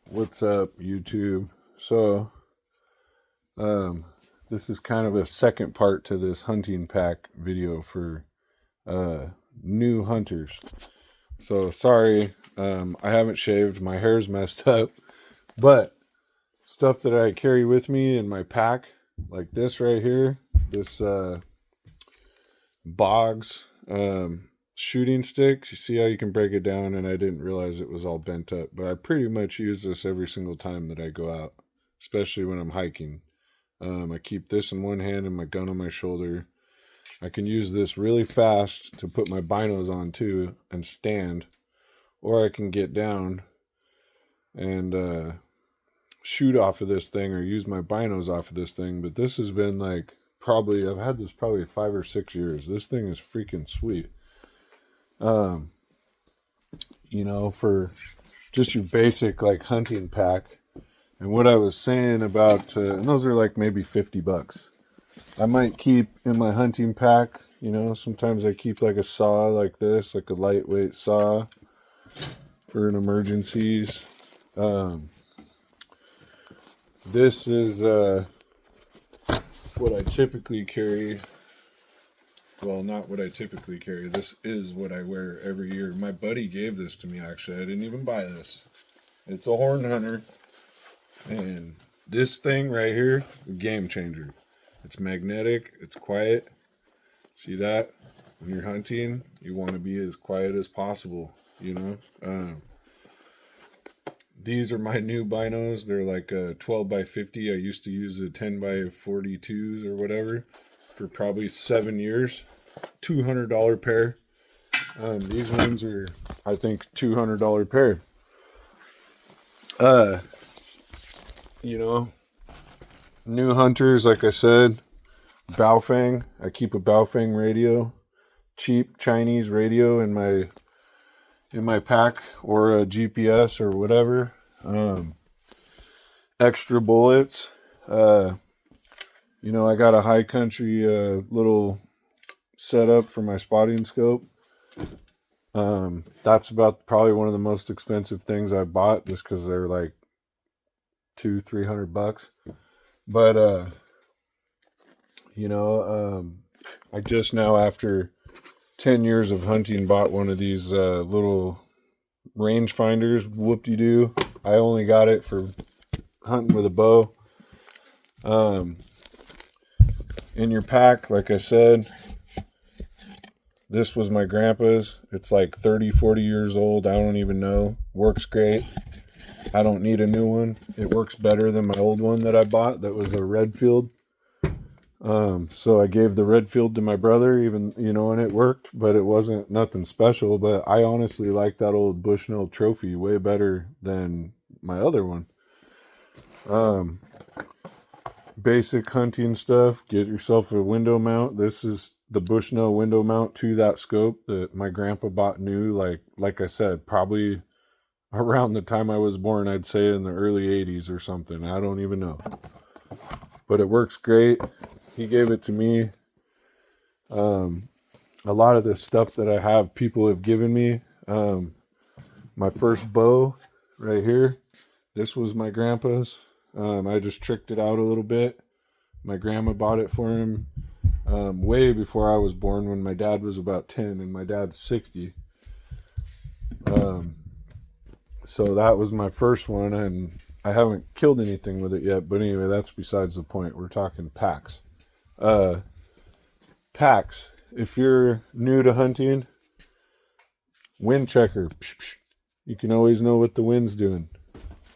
What's up, YouTube? So, this is kind of a second part to this hunting pack video for new hunters. So, sorry, I haven't shaved. My hair's messed up. But stuff that I carry with me in my pack, like this right here, this Boggs shooting sticks. You see how you can break it down, and I didn't realize it was all bent up, but I pretty much use this every single time that I go out, especially when I'm hiking. I keep this in one hand and my gun on my shoulder. I can use this really fast to put my binos on too and stand, or I can get down and shoot off of this thing or use my binos off of this thing. But this has been like I've had this probably 5 or 6 years. This thing is freaking sweet. For just your basic like hunting pack. And what I was saying about, and those are like maybe $50. I might keep in my hunting pack, sometimes I keep like a saw like this, like a lightweight saw for an emergencies. This is what I typically carry. Well, not what I typically carry. This is what I wear every year. My buddy gave this to me, actually. I didn't even buy this. It's a Horn Hunter. And this thing right here, a game changer. It's magnetic. It's quiet. See that? When you're hunting, you want to be as quiet as possible, These are my new binos. They're like a 12 by 50. I used to use the 10 by 42s or whatever for probably 7 years. $200 pair. These ones are, I think, $200 pair. New hunters, like I said, Baofeng. I keep a Baofeng radio, cheap Chinese radio in my pack, or a GPS or whatever. Extra bullets. I got a high country little setup for my spotting scope. That's about probably one of the most expensive things I bought, just because they're like $200-300. But I just now, after 10 years of hunting, bought one of these little range finders. Whoop-de-doo. I only got it for hunting with a bow. In your pack, like I said, this was my grandpa's. It's like 30-40 years old. I don't even know. Works great. I don't need a new one. It works better than my old one that I bought that was a Redfield. So I gave the Redfield to my brother, even, and it worked, but it wasn't nothing special. But I honestly like that old Bushnell Trophy way better than my other one. Basic hunting stuff. Get yourself a window mount. This is the Bushnell window mount to that scope that my grandpa bought new. Like I said, probably around the time I was born. I'd say in the early 80s or something. I don't even know. But it works great. He gave it to me. A lot of this stuff that I have, people have given me. My first bow right here. This was my grandpa's. I just tricked it out a little bit. My grandma bought it for him way before I was born, when my dad was about 10 and my dad's 60. So that was my first one, and I haven't killed anything with it yet. But anyway, that's besides the point. We're talking packs. Packs. If you're new to hunting, wind checker. You can always know what the wind's doing.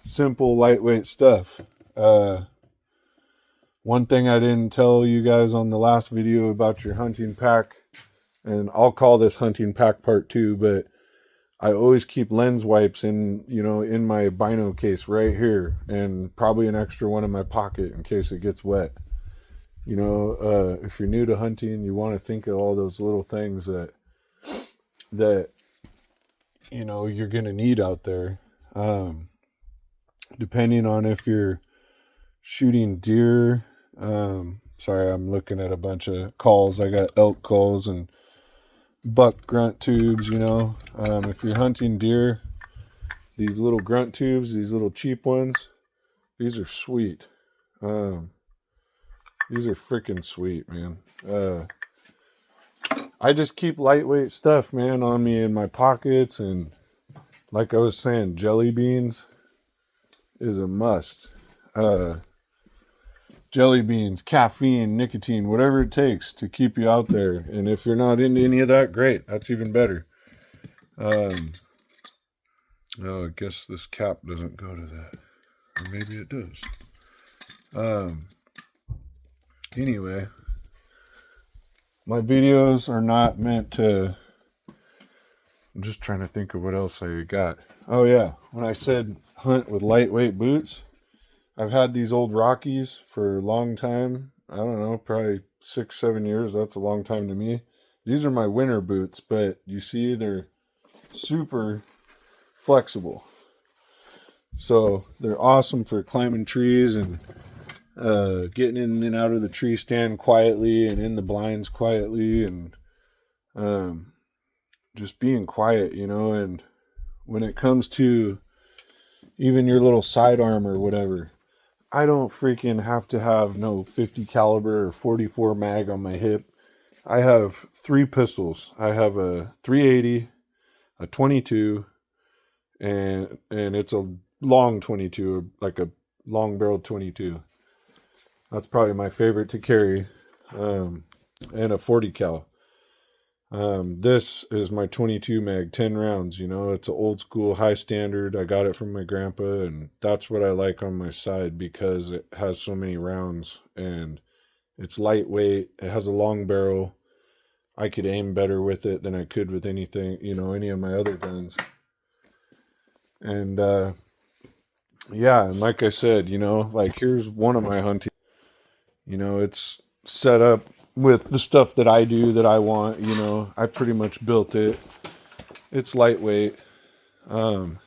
Simple, lightweight stuff. One thing I didn't tell you guys on the last video about your hunting pack, and I'll call this hunting pack part 2, but I always keep lens wipes in my bino case right here, and probably an extra one in my pocket in case it gets wet. If you're new to hunting, you want to think of all those little things that you're going to need out there. Depending on if you're shooting deer. Sorry, I'm looking at a bunch of calls. I got elk calls and buck grunt tubes, If you're hunting deer, these little grunt tubes, these little cheap ones. These are sweet. These are freaking sweet, man. I just keep lightweight stuff, man, on me in my pockets. And like I was saying, jelly beans is a must. Jelly beans, caffeine, nicotine, whatever it takes to keep you out there. And if you're not into any of that, great. That's even better. Oh, I guess this cap doesn't go to that. Or maybe it does. Anyway, my videos are not meant to... I'm just trying to think of what else I got. Oh yeah, when I said hunt with lightweight boots, I've had these old Rockies for a long time. I don't know, probably 6-7 years. That's a long time to me. These are my winter boots, but you see they're super flexible. So they're awesome for climbing trees and getting in and out of the tree stand quietly and in the blinds quietly and just being quiet, you know. And when it comes to even your little sidearm or whatever, I don't freaking have to have no 50 caliber or 44 mag on my hip. I have 3 pistols. I have a 380, a 22, and it's a long 22, like a long barreled 22. That's probably my favorite to carry. And a 40 cal. This is my 22 mag, 10 rounds, you know. It's an old school high standard. I got it from my grandpa, and that's what I like on my side because it has so many rounds and it's lightweight. It has a long barrel. I could aim better with it than I could with anything, you know, any of my other guns. And yeah, and like I said, you know, like here's one of my hunting. You know, it's set up with the stuff that I do that I want, you know. I pretty much built it. It's lightweight. And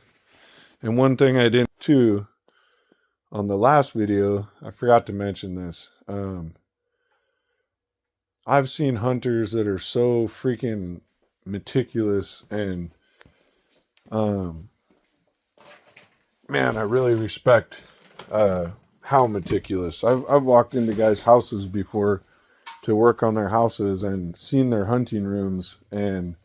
one thing I didn't too on the last video, I forgot to mention this. I've seen hunters that are so freaking meticulous and man, I really respect how meticulous. I've walked into guys' houses before to work on their houses and seen their hunting rooms, and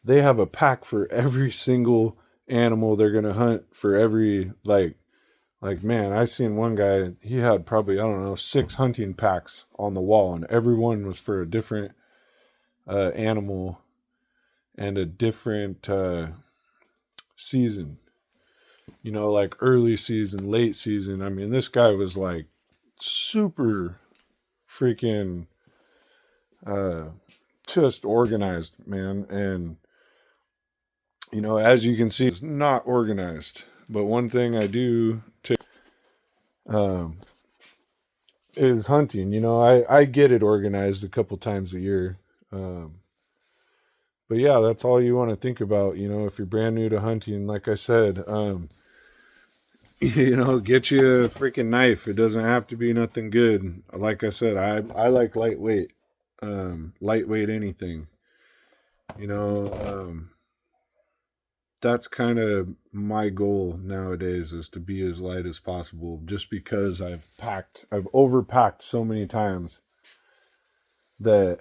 they have a pack for every single animal they're gonna hunt for every like man, I seen one guy, he had probably, I don't know, 6 hunting packs on the wall, and every one was for a different animal and a different season. You know, like early season, late season. I mean, this guy was like super freaking just organized, man. And, you know, as you can see, it's not organized. But one thing I do is hunting. You know, I get it organized a couple times a year. But yeah, that's all you want to think about, you know, if you're brand new to hunting. Like I said, you know, get you a freaking knife. It doesn't have to be nothing good. Like I said, I like lightweight. Lightweight anything. You know, that's kind of my goal nowadays, is to be as light as possible, just because I've overpacked so many times that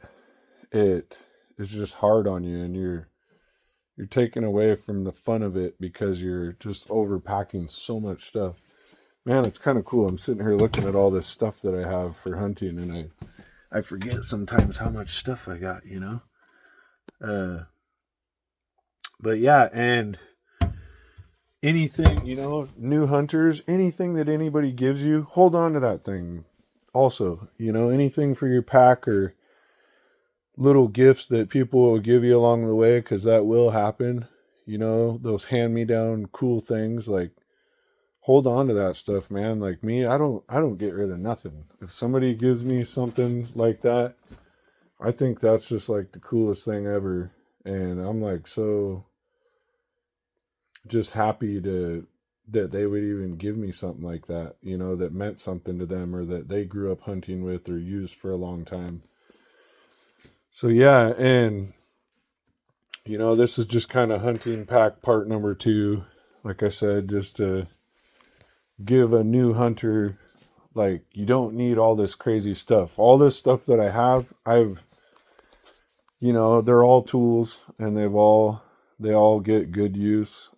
it is just hard on you, and you're taken away from the fun of it because you're just overpacking so much stuff. Man, it's kind of cool. I'm sitting here looking at all this stuff that I have for hunting, and I forget sometimes how much stuff I got, you know? But yeah, and anything, you know, new hunters, anything that anybody gives you, hold on to that thing. Also, you know, anything for your pack or little gifts that people will give you along the way, because that will happen. You know, those hand-me-down cool things, like, hold on to that stuff, man. Like me, I don't get rid of nothing. If somebody gives me something like that, I think that's just like the coolest thing ever. And I'm like so just happy that they would even give me something like that, you know, that meant something to them, or that they grew up hunting with or used for a long time. So yeah, and you know, this is just kind of hunting pack part number 2. like I said, just to give a new hunter, like, you don't need all this crazy stuff. All this stuff that I have, they're all tools, and they all get good use.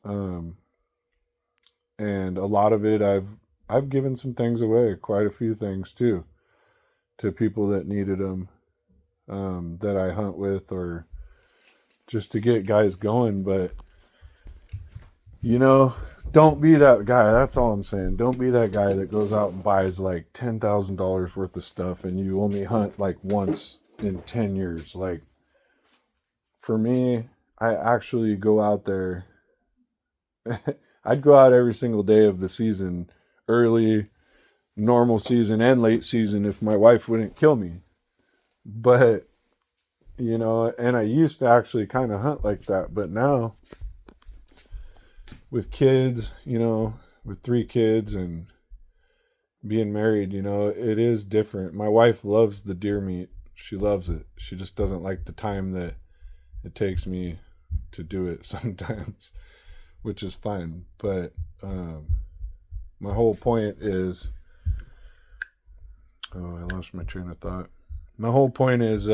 And a lot of it, I've given some things away, quite a few things too, to people that needed them, that I hunt with, or just to get guys going. But don't be that guy. That's all I'm saying. Don't be that guy that goes out and buys like $10,000 worth of stuff and you only hunt like once in 10 years. Like, for me, I actually go out there. I'd go out every single day of the season, early, normal season, and late season, if my wife wouldn't kill me. But, and I used to actually kind of hunt like that. But now, with kids, with 3 kids and being married, it is different. My wife loves the deer meat. She loves it. She just doesn't like the time that it takes me to do it sometimes, which is fine. But my whole point is, I lost my train of thought. My whole point is,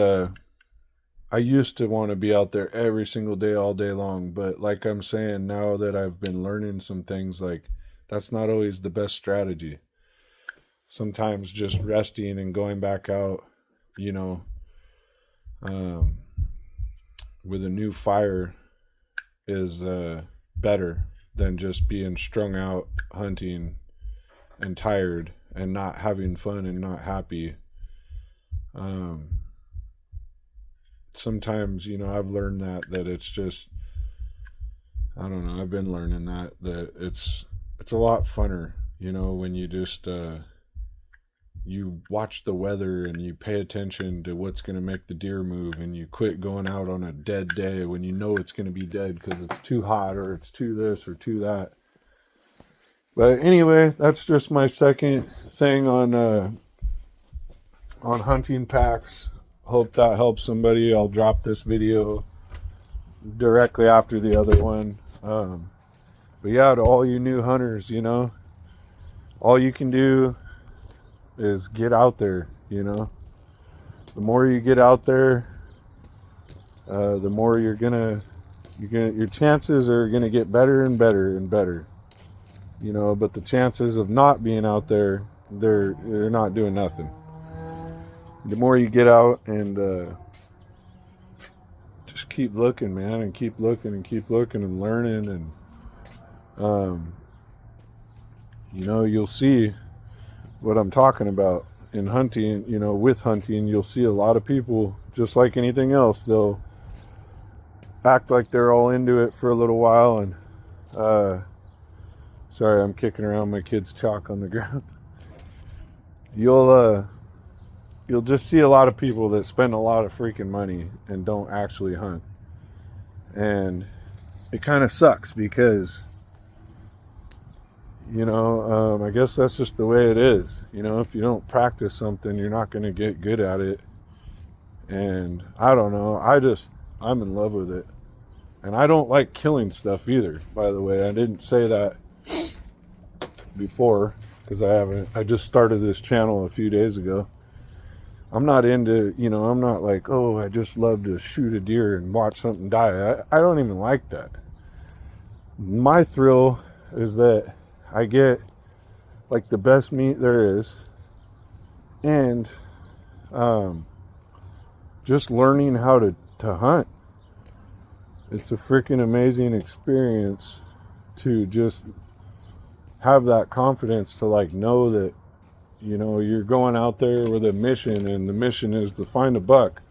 I used to want to be out there every single day, all day long. But like I'm saying, now that I've been learning some things, like, that's not always the best strategy. Sometimes just resting and going back out, with a new fire is better than just being strung out hunting and tired and not having fun and not happy. Sometimes, I've learned that it's just, I don't know, I've been learning that it's a lot funner, when you just, you watch the weather and you pay attention to what's going to make the deer move, and you quit going out on a dead day when you know it's going to be dead because it's too hot or it's too this or too that. But anyway, that's just my second thing on hunting packs. Hope that helps somebody. I'll drop this video directly after the other one. But yeah, to all you new hunters, all you can do is get out there. The more you get out there, the more your chances are gonna get better and better and better. But the chances of not being out there, they're not doing nothing. The more you get out and just keep looking, man, and keep looking and keep looking and learning, and you'll see what I'm talking about in hunting. With hunting, you'll see a lot of people, just like anything else, they'll act like they're all into it for a little while, and sorry, I'm kicking around my kid's chalk on the ground. You'll just see a lot of people that spend a lot of freaking money and don't actually hunt. And it kind of sucks because, I guess that's just the way it is. If you don't practice something, you're not going to get good at it. And I don't know. I'm in love with it. And I don't like killing stuff either, by the way. I didn't say that before because I just started this channel a few days ago. I'm not into, I'm not like, oh, I just love to shoot a deer and watch something die. I don't even like that. My thrill is that I get like the best meat there is, and just learning how to hunt. It's a freaking amazing experience to just have that confidence to like know that you're going out there with a mission, and the mission is to find a buck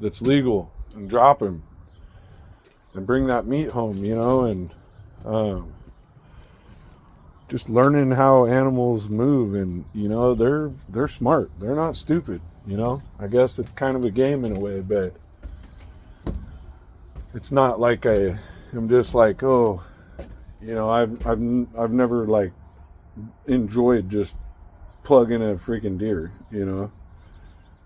that's legal and drop him and bring that meat home, and just learning how animals move, and they're smart. They're not stupid. I guess it's kind of a game in a way, but it's not like I'm just like, oh, I've never like enjoyed just plugging a freaking deer.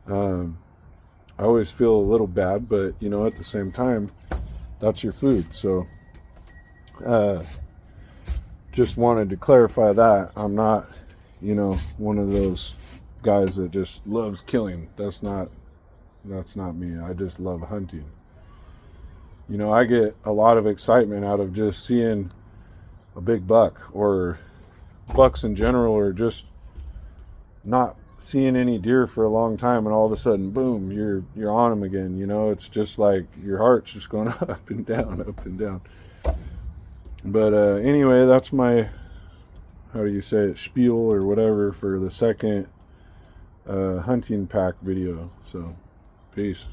I always feel a little bad, but at the same time, that's your food. So just wanted to clarify that I'm not, you know, one of those guys that just loves killing. That's not me. I just love hunting. You know, I get a lot of excitement out of just seeing a big buck, or bucks in general, or just not seeing any deer for a long time, and all of a sudden, boom, you're on them again. You know, it's just like your heart's just going up and down, up and down. But anyway, that's my, how do you say it, spiel or whatever for the second hunting pack video. So, peace.